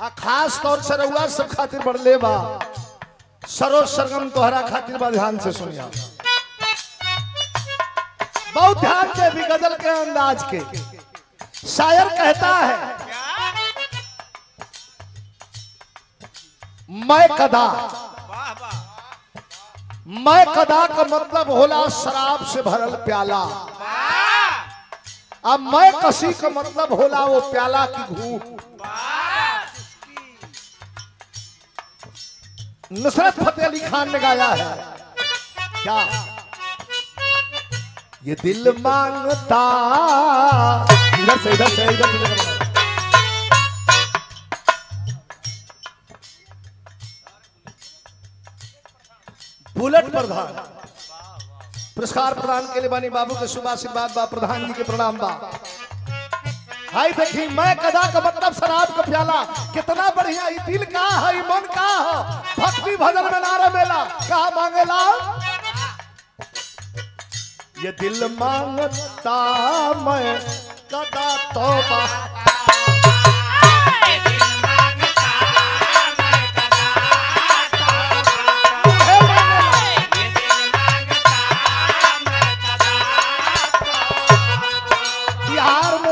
आ खास तौर से रउआ सब खातिर बढ़ले बा सरोज सरगम तोहरा खातिर बा। ध्यान से सुनिया, बहुत ध्यान से भी गजल के अंदाज के। शायर कहता है मैं कदा, मैं कदा का मतलब होला शराब से भरल प्याला। अब मैं कसी का मतलब होला वो प्याला की घूट। नुसरत फतेह अली खान ने गाया है क्या, ये दिल मांगता, इधर से इधर से इधर से बुलेट प्रधान पुरस्कार प्रदान के लिए बानी बाबू के शुभ आशीर्वाद बा, प्रधान जी के प्रणाम बा। हाय देखी मैं कदा का मतलब शराब का प्याला, कितना बढ़िया। ये दिल का है, ये मन का है, भक्ति भजन में नारा मेला कहा मांगेला। ये दिल मांगता मैं कदा तौबा,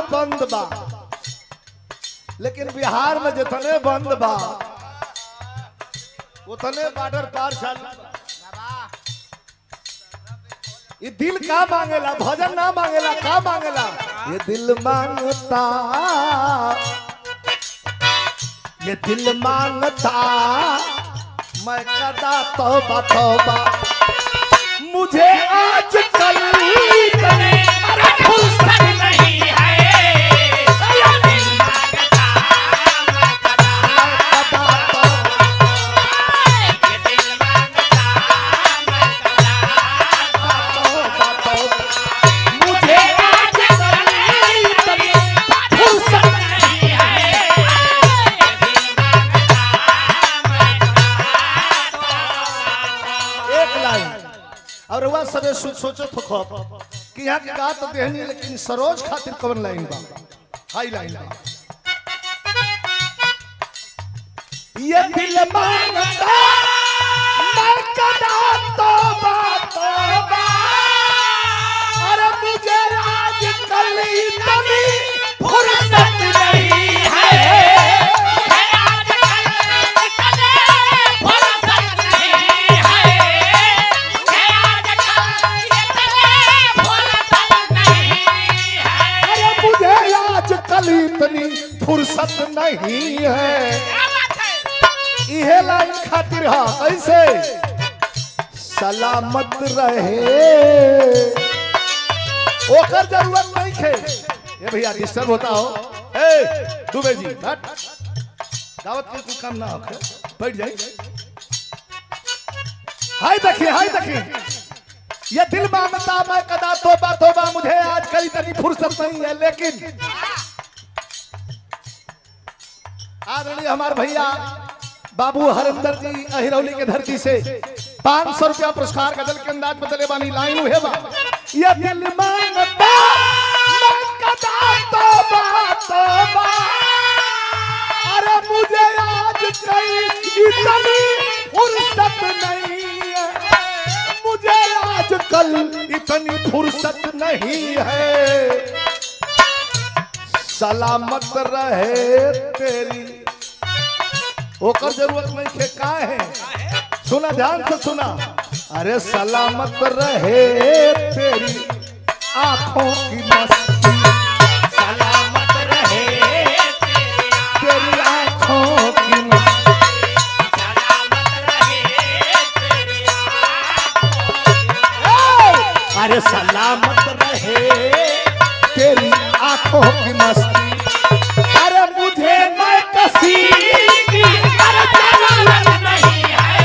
बंद बा, लेकिन बिहार में जितने बंद बा उतने बॉर्डर पार चल। ये दिल का मांगेला, भजन ना मांगेला, का मांगेला। ये दिल मांगता, ये दिल मांगता मैं कदा तौबा तौबा, मुझे आज कल फुर्सत नहीं है। और वह सबे सोचो तो खप कि यहाँ की बात तो देहनी, लेकिन सरोज खातिर कवन लाइन बा, हाई लाइन बा। ये दिल मांगता मैं कदा तौबा तौबा, अरे मुझे आज कल इतनी फुर्सत नहीं है। इतनी फुर्सत नहीं है। यह लाइन खातिर हा कैसे सलामत रहे, ओकर जरूरत नहीं है। ये भैया डिस्टर्ब होता हो, ए दुबे जी हट, दावत के कोई काम ना हो, बैठ जाइए। हाय देखिए, हाय देखिए, ये दिल मांगता मैं कदा तौबा तौबा, मुझे आज कल इतनी फुर्सत नहीं है। लेकिन आदरणीय हमारे भैया बाबू हरिंदर जी अहिरौली के धरती से 500 रुपया पुरस्कार गजल के अंदाज बदले बानी। लाइन हुए बा, ये दिल मांगता मैं कदा तौबा तौबा, अरे मुझे आज कहीं इतनी फुर्सत नहीं है, मुझे आज कल इतनी फुर्सत नहीं है। सलामत रहे तेरी, ओकर जरूरत नहीं है, का है सुना, ध्यान से सुना। अरे सलामत रहे तेरी आंखों की मस्ती, सलामत रहे तेरी आंखों की मस्ती, सलामत रहे तेरी आंखों, अरे सलामत रहे तेरी आंखों की मस्ती, अरे मुझे मैं कसी की जरूरत नहीं है।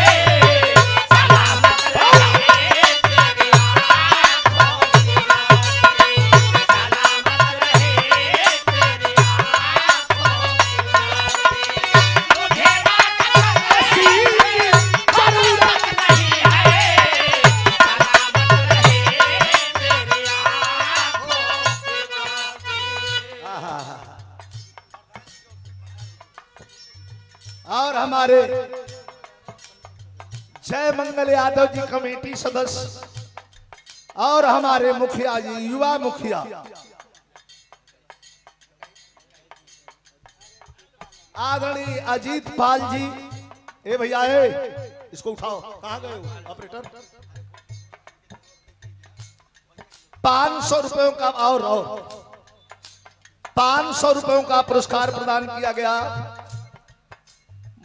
सलामत रहे तेरी आंखों की मस्ती, सलामत रहे तेरी आंखों की मस्ती, मुझे मैं कसी की जरूरत नहीं है। सलामत रहे तेरी आंखों की मस्ती। और हमारे जय मंगल यादव जी कमेटी सदस्य और हमारे मुखिया जी युवा मुखिया आदरणीय अजीत पाल जी। ए भैया इसको उठाओ, कहां गए हो ऑपरेटर? 500 रुपयों का और 500 रुपयों का पुरस्कार प्रदान किया गया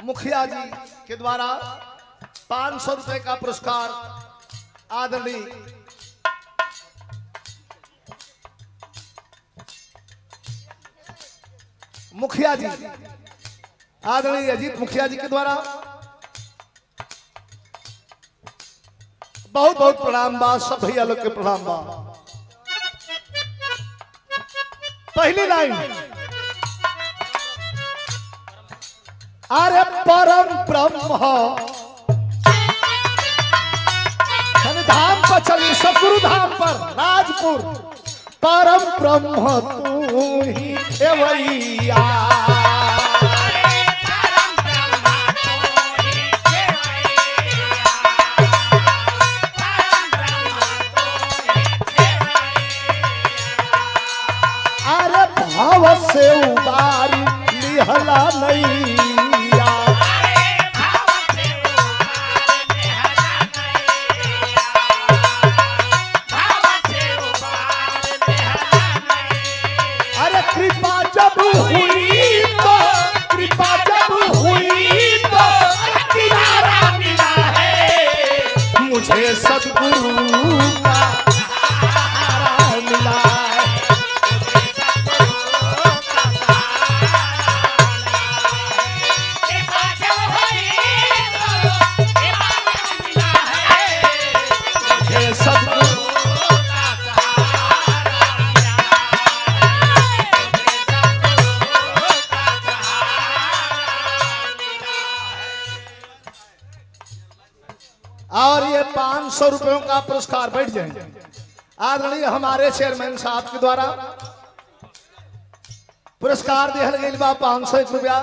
मुखिया जी के द्वारा। 500 रुपए का पुरस्कार आदरणीय मुखिया जी आदरणीय अजीत मुखिया जी के द्वारा। बहुत बहुत प्रणाम बा, सब भैया लोग के प्रणाम बा। पहली लाइन, अरे परम ब्रह्म धाम पर चली, सतगुरु धाम पर राजपुर। परम ब्रह्म तू ही खेवैया, अरे भाव से उबारी लिहला नैया, अरे कृपा जब हुई तो किनारा मिला है, मुझे सद्गुरु का सहारा मिला है। और ये 500 रुपयों का पुरस्कार, बैठ जाएंगे, आदरणीय हमारे चेयरमैन साहब के द्वारा पुरस्कार दिया गया बा 501 रुपया।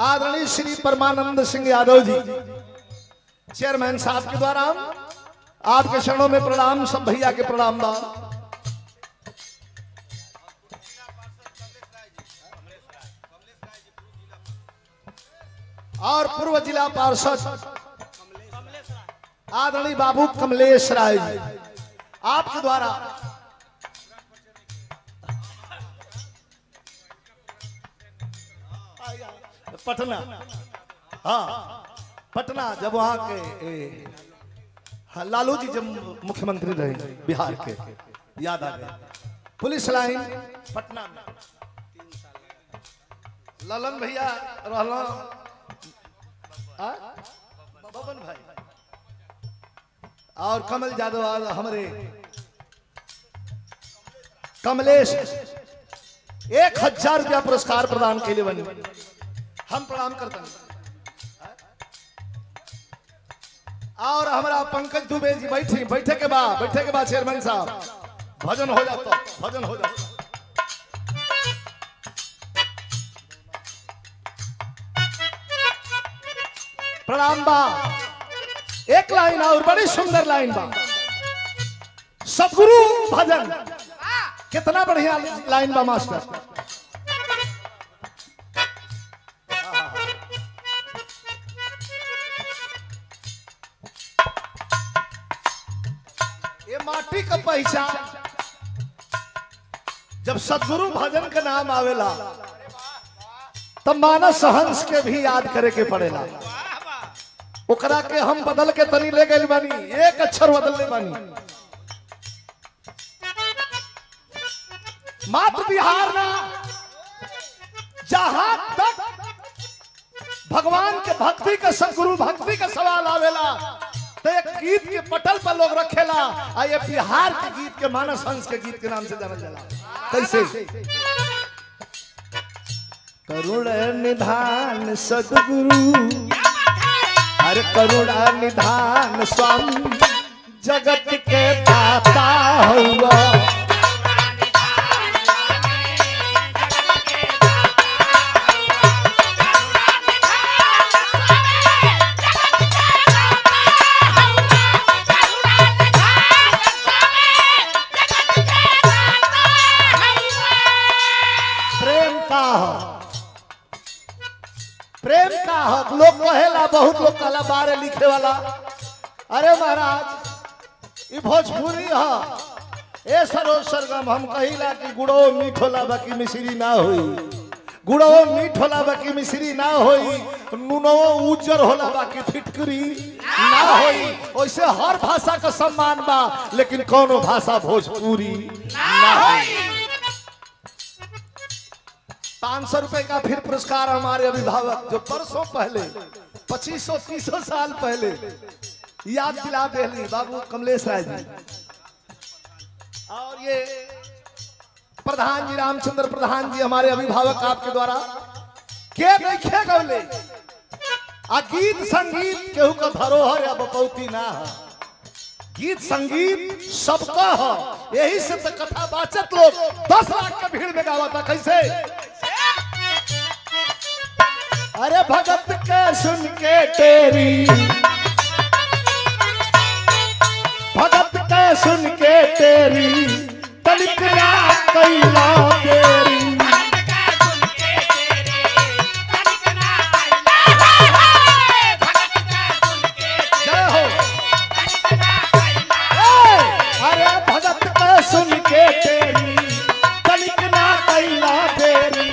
आदरणीय श्री परमानंद सिंह यादव जी चेयरमैन साहब के द्वारा आपके चरणों में प्रणाम, सब भैया के प्रणाम बा। और पूर्व जिला पार्षद आदरणीय बाबू कमलेश राय जी आपके द्वारा पटना, हाँ पटना जब वहां के लालू जी जब मुख्यमंत्री रहे बिहार के, याद आ गए, पुलिस लाइन पटना में ललन भैया रहला, बबन भाई और कमल यादव हमारे कमलेश 1000 रुपया पुरस्कार प्रदान के लिए बने, हम प्रणाम करते हैं। और हमारा पंकज दुबे जी बैठे के बाद चेयरमैन साहब भजन हो जाता। प्रणाम बा। एक लाइन और बड़ी सुंदर लाइन बा, सतगुरु भजन, कितना बढ़िया लाइन बा मास्टर। ये माटी का पहचान, जब सतगुरु भजन का नाम आवेला तब मानस हंस के भी याद करे के पड़ेला। ओकरा के हम बदल के तनी ले गए बानी, एक अक्षर बदलने बानी। मात्र बिहार ना, जहां तक भगवान के भक्ति का, सतगुरु भक्ति का सवाल आवेला तो एक गीत के पटल पर लोग रखेला, आ ये बिहार के गीत के मानस हंस के गीत के नाम से जाना जाला। कैसे? करुण निधान सद्गुरु, हर करुणा निधान स्वामी, जगत के दाता हुआ। प्रेम का हक लोग कहेला, बहुत लोग कहला बारे लिखे वाला। अरे महाराज ये भोजपुरी है। ए सरोज सरगम हम कहिला कि गुड़ो मीठ होला बाकी मिश्री ना होई, गुड़ो मीठ होला बाकी मिश्री ना होई, नूनो उज्जर होला बाकी फिटकरी ना होई। वैसे हर भाषा का सम्मान बा, लेकिन कोनो भाषा भोजपुरी ना होई। 500 रुपए का फिर पुरस्कार हमारे अभिभावक जो परसों पहले 2500-300 साल पहले याद दिला देली बाबू कमलेश राय जी। और ये प्रधान जी रामचंद्र प्रधान जी हमारे अभिभावक आपके द्वारा के देखे गौले आ गीत संगीत केहू का धरोहर या बपौती ना है। गीत संगीत सबका है। यही से तो कथा बाचत लोग 10 लाख के भीड़ में गावा था। कैसे? अरे भगत के सुन के तेरी, भगत के सुन के तेरी तनिक ना कैला तेरी, जय हो। अरे भगत के सुन के तेरी तनिक ना कैला तेरी,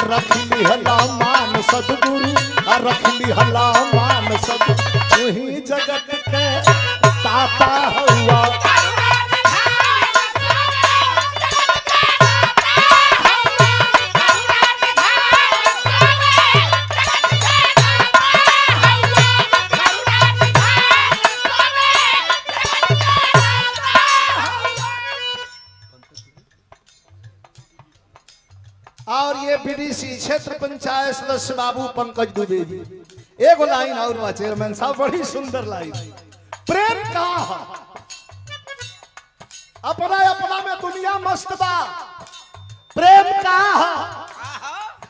रख ली हला मान सदगुरु, रख ली हला मान सदगुरु, तू ही जगत के ताता हुआ। और ये बीडीसी क्षेत्र पंचायत सदस्य बाबू पंकज दुबे जी एगो लाइन और बा चेयरमैन साहब, बड़ी सुंदर लाइन। प्रेम का अपना अपना में दुनिया मस्त बा, प्रेम का।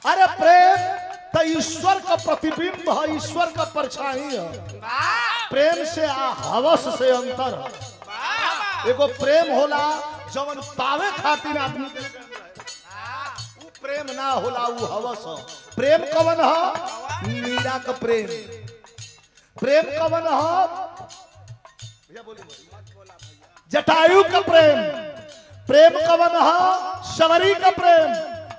अरे प्रेम तो ईश्वर का प्रतिबिंब है, ईश्वर का परछाई है। प्रेम से हवस से अंतर है। एगो प्रेम होला जवन पावे खातिर आदमी, प्रेम ना होला वो हवस हो। प्रेम कवन हो? मीरा का प्रेम। प्रेम कवन हो? जटायु का प्रेम। प्रेम कवन हो? शबरी का प्रेम।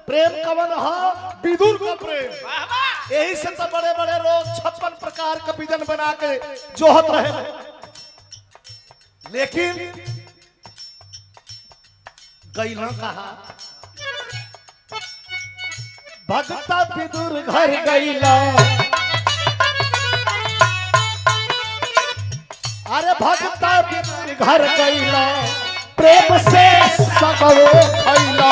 प्रेम कवन हो? विदुर का प्रेम। यही से तो बड़े बड़े लोग 56 प्रकार का व्यंजन बना के जोहत रहे। लेकिन गैला कहा भगता विदुर घर गईला। अरे भगता विदुर घर गईला, प्रेम से सगरो खैला।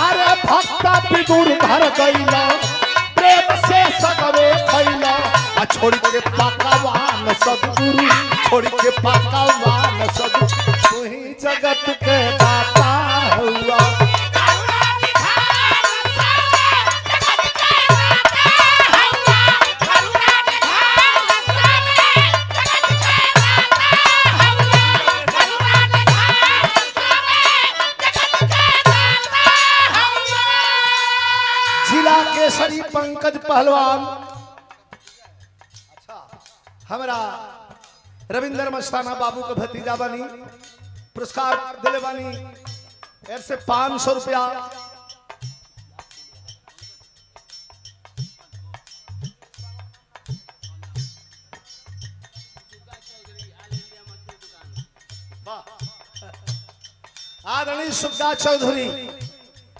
अरे भगता विदुर घर गईला, प्रेम से सगरो खैला। छोड़ के पकवान सदगुरु, छोड़ के पकवान सदगुरु, तू ही जगत के दाता हुआ। जिला केसरी पंकज पहलवान हमारा रविंद्र मस्ताना बाबू का भतीजा बनी, पुरस्कार दिले बानी ऐसे 500 रुपया। आदरणीय सुग्गा चौधरी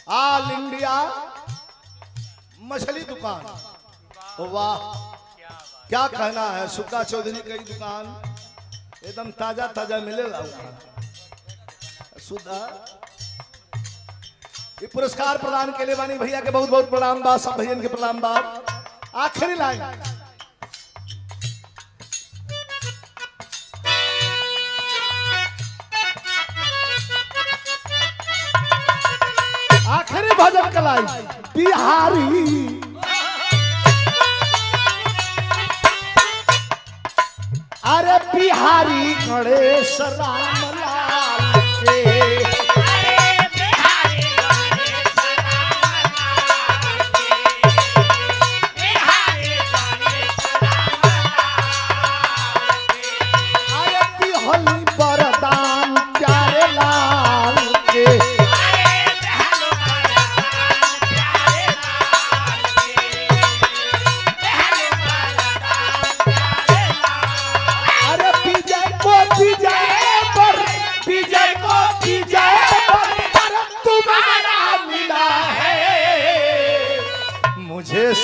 ऑल इंडिया मछली दुकान। वाह क्या कहना है, सुग्गा चौधरी की दुकान एकदम ताजा ताजा मिलेगा सुधा। ये पुरस्कार प्रदान के लिए बानी भैया के बहुत बहुत प्रणाम बा, सब भैया के प्रणाम बा। आखिरी लाइन आखिरी भजन का लाइन बिहारी अरे बिहारी गणेश राम लाल के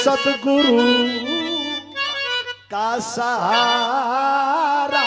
सतगुरु का सहारा